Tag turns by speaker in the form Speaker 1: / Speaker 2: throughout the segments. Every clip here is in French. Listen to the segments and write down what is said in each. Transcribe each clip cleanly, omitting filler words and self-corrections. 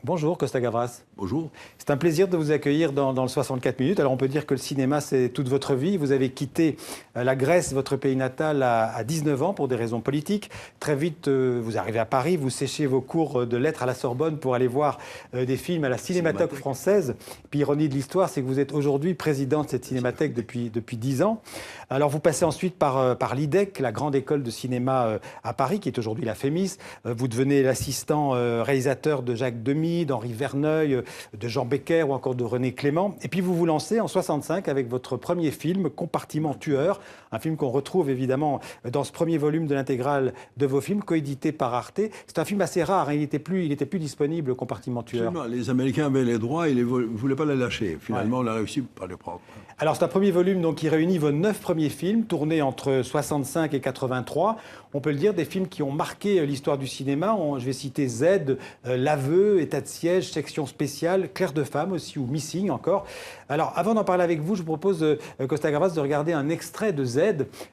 Speaker 1: Bonjour Costa Gavras.
Speaker 2: Bonjour.
Speaker 1: C'est un plaisir de vous accueillir dans le 64 minutes. Alors on peut dire que le cinéma c'est toute votre vie. Vous avez quitté la Grèce, votre pays natal, à 19 ans pour des raisons politiques. Très vite vous arrivez à Paris, vous séchez vos cours de lettres à la Sorbonne pour aller voir des films à la Cinémathèque française. Puis ironie de l'histoire, c'est que vous êtes aujourd'hui président de cette cinémathèque depuis 10 ans. Alors vous passez ensuite par l'IDEC, la grande école de cinéma à Paris, qui est aujourd'hui la FEMIS. Vous devenez l'assistant réalisateur de Jacques Demy, d'Henri Verneuil, de Jean Becker ou encore de René Clément. Et puis vous vous lancez en 65 avec votre premier film, Compartiment tueur, un film qu'on retrouve évidemment dans ce premier volume de l'intégrale de vos films, coédité par Arte. C'est un film assez rare, hein. Il était plus disponible, Compartiment tueur.
Speaker 2: Absolument. Les Américains avaient les droits et ils ne voulaient pas les lâcher. Finalement, on a réussi par les prendre.
Speaker 1: Alors c'est un premier volume donc, qui réunit vos 9 premiers films, tournés entre 65 et 83. On peut le dire, des films qui ont marqué l'histoire du cinéma. Je vais citer Z, L'Aveu, État de siège, Section spéciale, Clair de femme aussi, ou Missing encore. Alors avant d'en parler avec vous, je vous propose, Costa Gavras, de regarder un extrait de Z.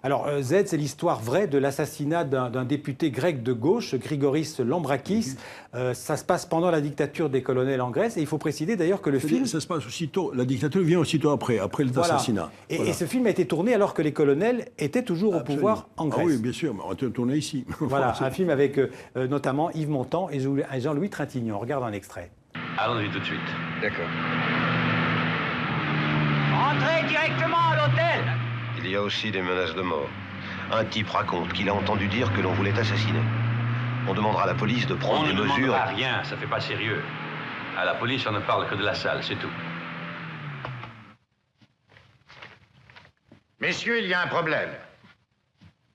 Speaker 1: Alors Z, c'est l'histoire vraie de l'assassinat d'un député grec de gauche, Grigoris Lambrakis. Ça se passe pendant la dictature des colonels en Grèce. Et il faut préciser d'ailleurs que le film...
Speaker 2: Ça se passe aussitôt, la dictature vient aussitôt après l'assassinat.
Speaker 1: Et ce film a été tourné alors que les colonels étaient toujours au pouvoir en Grèce.
Speaker 2: Ah oui, bien sûr, mais on a tourné ici.
Speaker 1: Voilà, un film avec notamment Yves Montand et Jean-Louis Trintignant. On regarde un extrait.
Speaker 3: Allons-y tout de suite.
Speaker 4: D'accord.
Speaker 5: Entrez directement à l'hôtel.
Speaker 3: Il y a aussi des menaces de mort. Un type raconte qu'il a entendu dire que l'on voulait assassiner. On demandera à la police de prendre des mesures...
Speaker 6: On ne demandera rien, ça fait pas sérieux. À la police, on ne parle que de la salle, c'est tout.
Speaker 5: Messieurs, il y a un problème.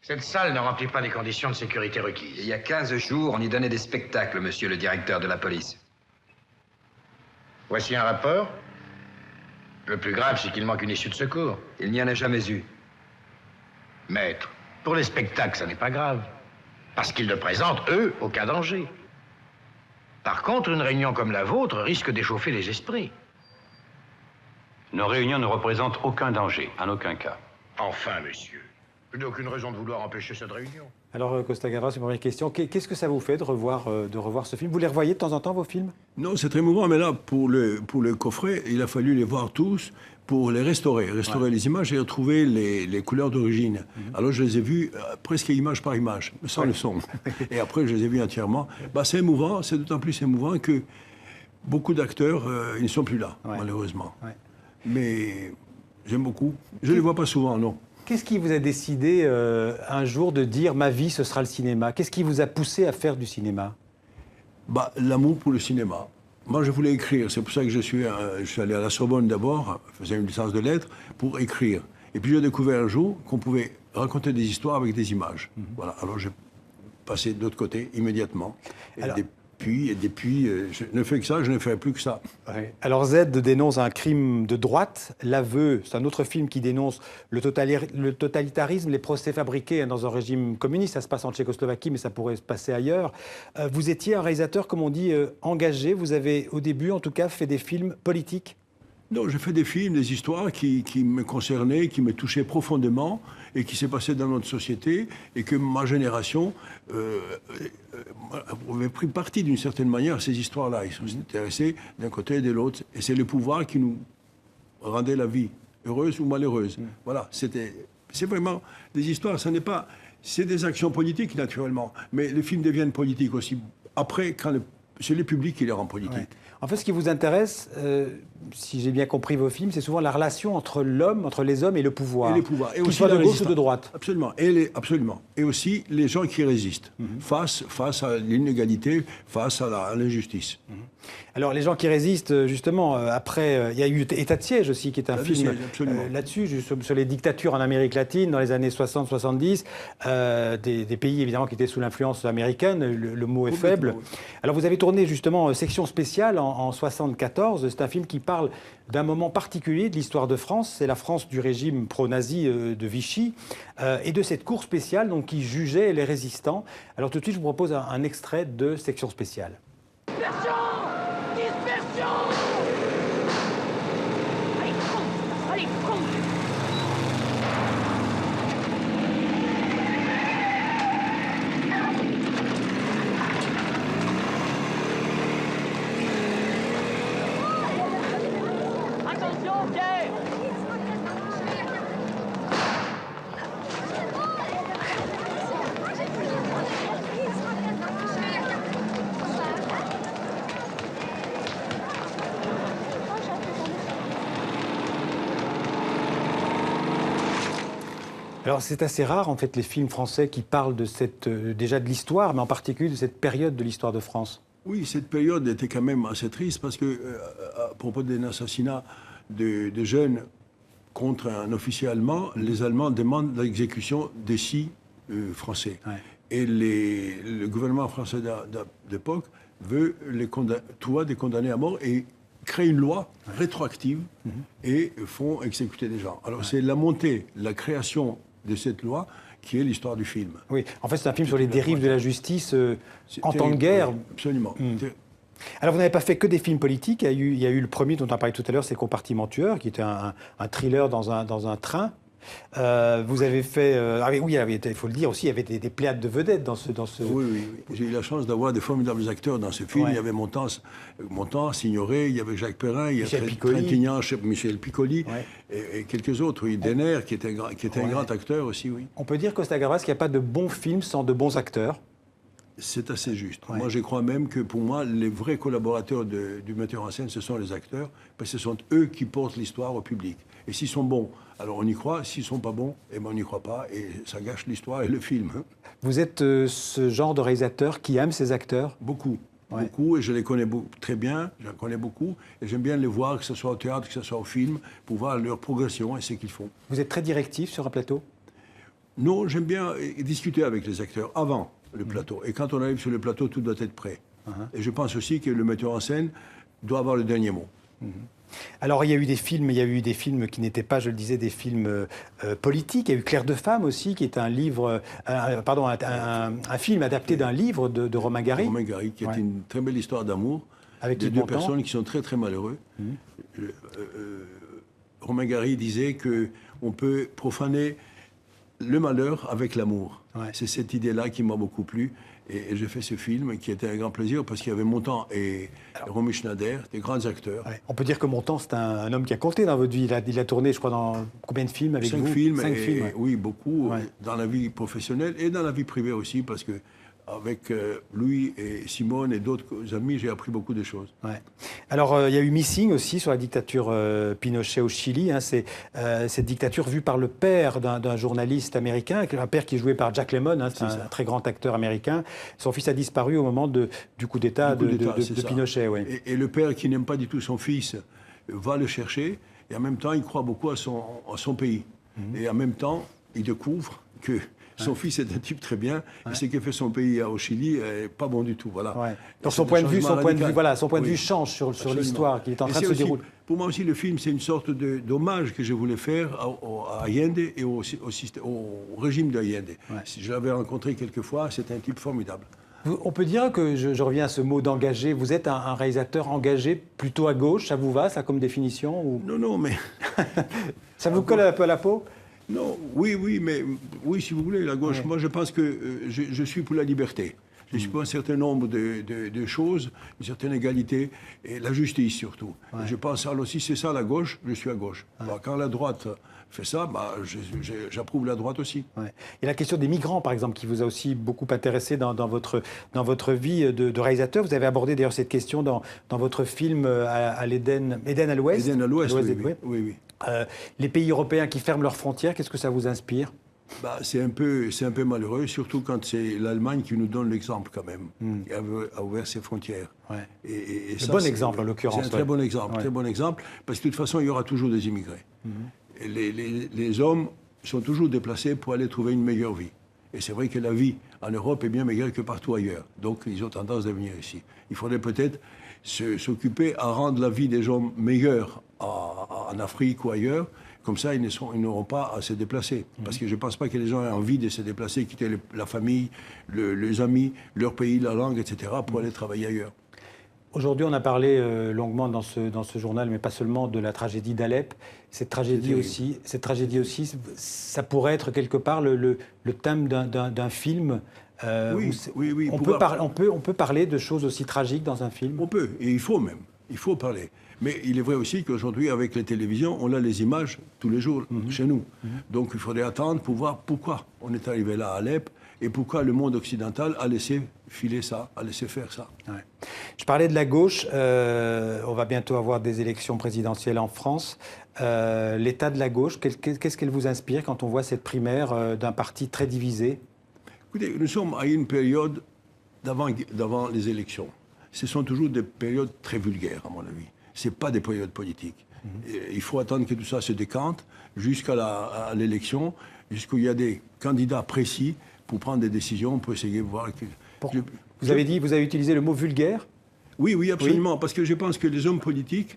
Speaker 5: Cette salle ne remplit pas les conditions de sécurité requises.
Speaker 4: Il y a 15 jours, on y donnait des spectacles, monsieur le directeur de la police.
Speaker 5: Voici un rapport. Le plus grave, c'est qu'il manque une issue de secours.
Speaker 4: Il n'y en a jamais eu.
Speaker 5: Maître, pour les spectacles, ça n'est pas grave. Parce qu'ils ne présentent, eux, aucun danger. Par contre, une réunion comme la vôtre risque d'échauffer les esprits.
Speaker 6: Nos réunions ne représentent aucun danger, en aucun cas.
Speaker 5: Enfin, monsieur. Je n'ai aucune raison de vouloir empêcher cette réunion.
Speaker 1: Alors, Costa Gavras, une première question. Qu'est-ce que ça vous fait de revoir ce film? Vous les revoyez de temps en temps, vos films?
Speaker 2: Non, c'est très émouvant, mais là, pour le coffret, il a fallu les voir tous pour les restaurer les images et retrouver les couleurs d'origine. Alors, je les ai vus presque image par image, sans le son. Et après, je les ai vus entièrement. Bah, c'est émouvant, c'est d'autant plus émouvant que beaucoup d'acteurs, ils ne sont plus là, malheureusement. Ouais. Mais j'aime beaucoup. Je ne les vois pas souvent, non.
Speaker 1: Qu'est-ce qui vous a décidé un jour de dire « ma vie, ce sera le cinéma » Qu'est-ce qui vous a poussé à faire du cinéma?
Speaker 2: Bah, l'amour pour le cinéma. Moi, je voulais écrire. C'est pour ça que je suis allé à la Sorbonne d'abord, je faisais une licence de lettres, pour écrire. Et puis j'ai découvert un jour qu'on pouvait raconter des histoires avec des images. Voilà. Alors j'ai passé de l'autre côté immédiatement. Et depuis, je ne fais que ça, je ne ferai plus que ça.
Speaker 1: Ouais. Alors Z dénonce un crime de droite. L'Aveu, c'est un autre film qui dénonce le totalitarisme, les procès fabriqués dans un régime communiste. Ça se passe en Tchécoslovaquie, mais ça pourrait se passer ailleurs. Vous étiez un réalisateur, comme on dit, engagé. Vous avez, au début, en tout cas, fait des films politiques.
Speaker 2: Non, j'ai fait des films, des histoires qui me concernaient, qui me touchaient profondément et qui s'est passé dans notre société et que ma génération avait pris parti d'une certaine manière à ces histoires-là. Ils sont intéressés d'un côté et de l'autre. Et c'est le pouvoir qui nous rendait la vie heureuse ou malheureuse. Voilà, c'est vraiment des histoires. Ça n'est pas, c'est des actions politiques naturellement, mais les films deviennent politiques aussi après quand c'est le public qui les rend politiques.
Speaker 1: Ouais. En fait, ce qui vous intéresse, si j'ai bien compris vos films, c'est souvent la relation entre les hommes et le pouvoir.
Speaker 2: Et les pouvoirs. Et
Speaker 1: qu'ils
Speaker 2: aussi
Speaker 1: soient de gauche ou de droite.
Speaker 2: Absolument. Absolument. Et aussi les gens qui résistent face à l'inégalité, face à l'injustice.
Speaker 1: Alors, les gens qui résistent, justement, après, il y a eu État de siège aussi, qui est un film là-dessus, sur les dictatures en Amérique latine, dans les années 60-70, des pays, évidemment, qui étaient sous l'influence américaine, le mot est faible. Oui. Alors, vous avez tourné, justement, Section spéciale en 74. C'est un film qui parle d'un moment particulier de l'histoire de France. C'est la France du régime pro-nazi de Vichy et de cette cour spéciale donc, qui jugeait les résistants. Alors, tout de suite, je vous propose un extrait de Section spéciale.
Speaker 7: Dispersion! Dispersion! Allez, compte! Allez, compte!
Speaker 1: Alors c'est assez rare en fait les films français qui parlent de déjà de l'histoire, mais en particulier de cette période de l'histoire de France.
Speaker 2: Oui, cette période était quand même assez triste parce que, à propos d'un assassinat de jeunes contre un officier allemand, les Allemands demandent l'exécution des 6 Français. Ouais. Et le gouvernement français d'époque veut des condamnés à mort et crée une loi rétroactive et font exécuter des gens. Alors c'est la montée, la création de cette loi qui est l'histoire du film.
Speaker 1: Oui, en fait c'est un film sur les dérives de la justice en temps de guerre.
Speaker 2: Oui, absolument.
Speaker 1: Alors vous n'avez pas fait que des films politiques, il y a eu le premier dont on a parlé tout à l'heure, c'est Compartiment tueur, qui était un thriller dans un train. Vous avez fait... oui, il faut le dire aussi, il y avait des pléiades de vedettes dans ce...
Speaker 2: Oui. J'ai eu la chance d'avoir des formidables acteurs dans ce film. Ouais. Il y avait Montand, Signoret, il y avait Jacques Perrin, il y avait Trintignant, Michel Piccoli, ouais. et quelques autres. Oui, Denner, qui était un grand acteur aussi, oui.
Speaker 1: On peut dire, Costa Gavras, qu'il n'y a pas de bons films sans de bons acteurs.
Speaker 2: C'est assez juste. Ouais. Moi, je crois même que, pour moi, les vrais collaborateurs du metteur en scène, ce sont les acteurs, parce que ce sont eux qui portent l'histoire au public. Et s'ils sont bons, alors on y croit. S'ils ne sont pas bons, eh ben on n'y croit pas. Et ça gâche l'histoire et le film.
Speaker 1: Vous êtes ce genre de réalisateur qui aime ses acteurs?
Speaker 2: Beaucoup. Ouais. Beaucoup, et je les connais très bien. J'en connais beaucoup. Et j'aime bien les voir, que ce soit au théâtre, que ce soit au film, pour voir leur progression et ce qu'ils font.
Speaker 1: Vous êtes très directif sur un plateau?
Speaker 2: Non, j'aime bien discuter avec les acteurs avant le plateau. Et quand on arrive sur le plateau, tout doit être prêt. Et je pense aussi que le metteur en scène doit avoir le dernier mot.
Speaker 1: Alors, il y a eu des films qui n'étaient pas, je le disais, des films politiques. Il y a eu Clair de femme aussi, qui est un livre, un film adapté d'un livre de Romain Gary.
Speaker 2: Romain Gary, qui est une très belle histoire d'amour avec de deux personnes qui sont très très malheureux. Romain Gary disait qu'on peut profaner le malheur avec l'amour. Ouais. C'est cette idée-là qui m'a beaucoup plu. Et j'ai fait ce film qui était un grand plaisir parce qu'il y avait Montand et Romy Schneider, des grands acteurs. Ouais.
Speaker 1: On peut dire que Montand, c'est un homme qui a compté dans votre vie. Il a tourné, je crois, dans combien de films avec vous?
Speaker 2: 5 films. 5
Speaker 1: films, ouais.
Speaker 2: Oui, beaucoup, dans la vie professionnelle et dans la vie privée aussi, parce que avec Louis et Simone et d'autres amis, j'ai appris beaucoup de choses.
Speaker 1: Ouais. Alors, il y a eu Missing aussi sur la dictature Pinochet au Chili. Hein. C'est cette dictature vue par le père d'un journaliste américain, un père qui est joué par Jack Lemmon, hein, c'est un très grand acteur américain. Son fils a disparu au moment du coup d'État de Pinochet. Ouais.
Speaker 2: Et le père qui n'aime pas du tout son fils va le chercher, et en même temps, il croit beaucoup à son pays. Et en même temps, il découvre que son fils est un type très bien, et ce que fait son pays au Chili n'est pas bon du tout. Voilà.
Speaker 1: Ouais. Donc son point de vue change sur l'histoire qui est en train de se dérouler.
Speaker 2: Pour moi aussi, le film, c'est une sorte d'hommage que je voulais faire à Allende et au régime d'Allende. Ouais. Je l'avais rencontré quelques fois, c'est un type formidable.
Speaker 1: On peut dire que, je reviens à ce mot d'engagé, vous êtes un réalisateur engagé plutôt à gauche, ça vous va, ça, comme définition ou...
Speaker 2: Non, mais...
Speaker 1: Ça vous colle un peu à la peau?
Speaker 2: Non, oui, si vous voulez, la gauche. Ouais. Moi, je pense que je suis pour la liberté. Je suis pour un certain nombre de choses, une certaine égalité, et la justice surtout. Ouais. Je pense, alors si c'est ça la gauche, je suis à gauche. Ouais. Alors, quand la droite fait ça, j'approuve la droite aussi. Ouais.
Speaker 1: Et la question des migrants, par exemple, qui vous a aussi beaucoup intéressé dans votre vie de réalisateur. Vous avez abordé d'ailleurs cette question dans votre film à l'Éden à l'Ouest.
Speaker 2: Éden à l'Ouest, oui.
Speaker 1: Les pays européens qui ferment leurs frontières, qu'est-ce que ça vous inspire?
Speaker 2: C'est un peu malheureux, surtout quand c'est l'Allemagne qui nous donne l'exemple quand même, qui a ouvert ses frontières.
Speaker 1: Ouais. Et ça, bon exemple en l'occurrence.
Speaker 2: C'est un très bon exemple, parce que de toute façon, il y aura toujours des immigrés. Et les hommes sont toujours déplacés pour aller trouver une meilleure vie. Et c'est vrai que la vie en Europe est bien meilleure que partout ailleurs. Donc ils ont tendance à venir ici. Il faudrait peut-être s'occuper à rendre la vie des gens meilleure en Afrique ou ailleurs. Comme ça, ils n'auront pas à se déplacer. Parce que je ne pense pas que les gens aient envie de se déplacer, quitter la famille, les amis, leur pays, la langue, etc., pour aller travailler ailleurs.
Speaker 1: Aujourd'hui, on a parlé longuement dans ce journal, mais pas seulement, de la tragédie d'Alep. Cette tragédie aussi, ça pourrait être quelque part le thème d'un film.
Speaker 2: Oui.
Speaker 1: On peut parler de choses aussi tragiques dans un film.
Speaker 2: On peut, et il faut même. Il faut parler. Mais il est vrai aussi qu'aujourd'hui, avec les télévisions, on a les images tous les jours chez nous. Donc il faudrait attendre pour voir pourquoi on est arrivé là à Alep et pourquoi le monde occidental a laissé filer ça, a laissé faire ça.
Speaker 1: Ouais. Je parlais de la gauche. On va bientôt avoir des élections présidentielles en France. L'état de la gauche, qu'est-ce qu'elle vous inspire quand on voit cette primaire d'un parti très divisé?
Speaker 2: Écoutez, nous sommes à une période d'avant les élections. Ce sont toujours des périodes très vulgaires, à mon avis. Ce n'est pas des périodes politiques. Il faut attendre que tout ça se décante jusqu'à l'élection, jusqu'où il y a des candidats précis pour prendre des décisions, pour essayer de voir...
Speaker 1: Vous avez utilisé le mot vulgaire?
Speaker 2: Oui, oui, absolument, parce que je pense que les hommes politiques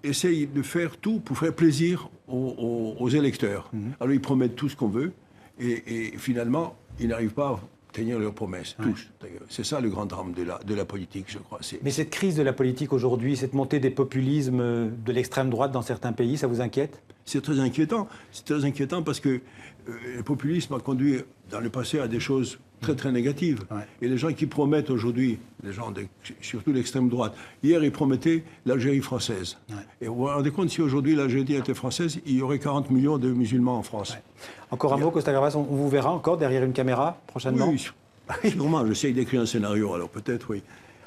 Speaker 2: essayent de faire tout pour faire plaisir aux électeurs. Alors ils promettent tout ce qu'on veut, et finalement, ils n'arrivent pas à tenir leurs promesses, tous. C'est ça le grand drame de la politique, je crois.
Speaker 1: Mais cette crise de la politique aujourd'hui, cette montée des populismes de l'extrême droite dans certains pays, ça vous inquiète?
Speaker 2: C'est très inquiétant. C'est très inquiétant parce que le populisme a conduit dans le passé à des choses très très négatives. Ouais. Et les gens qui promettent aujourd'hui, surtout l'extrême droite, hier ils promettaient l'Algérie française. Ouais. Et vous vous rendez compte, si aujourd'hui l'Algérie était française, il y aurait 40 millions de musulmans en France. Ouais.
Speaker 1: Encore un mot, Costa Gavras, on vous verra encore derrière une caméra prochainement?
Speaker 2: Oui, sûrement. J'essaye d'écrire un scénario, alors peut-être, oui.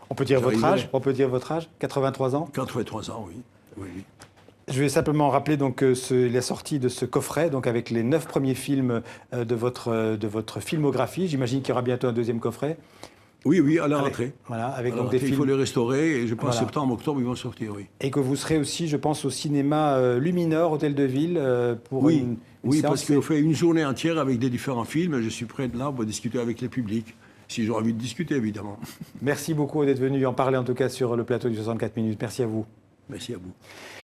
Speaker 1: On peut dire votre âge? On peut dire votre âge? 83 ans?
Speaker 2: 83 ans, oui. Oui.
Speaker 1: Je vais simplement rappeler donc la sortie de ce coffret, donc avec les 9 premiers films de votre filmographie. J'imagine qu'il y aura bientôt un deuxième coffret.
Speaker 2: Oui, à la rentrée.
Speaker 1: Voilà, avec
Speaker 2: donc des films. Il faut les restaurer et je pense septembre, octobre, ils vont sortir, oui.
Speaker 1: Et que vous serez aussi, je pense, au cinéma Luminor, Hôtel de Ville, pour une séance.
Speaker 2: Parce qu'on fait une journée entière avec des différents films et je suis prêt là pour discuter avec les publics. Si j'ai envie de discuter, évidemment.
Speaker 1: Merci beaucoup d'être venu en parler, en tout cas, sur le plateau du 64 minutes. Merci à vous.
Speaker 2: Merci à vous.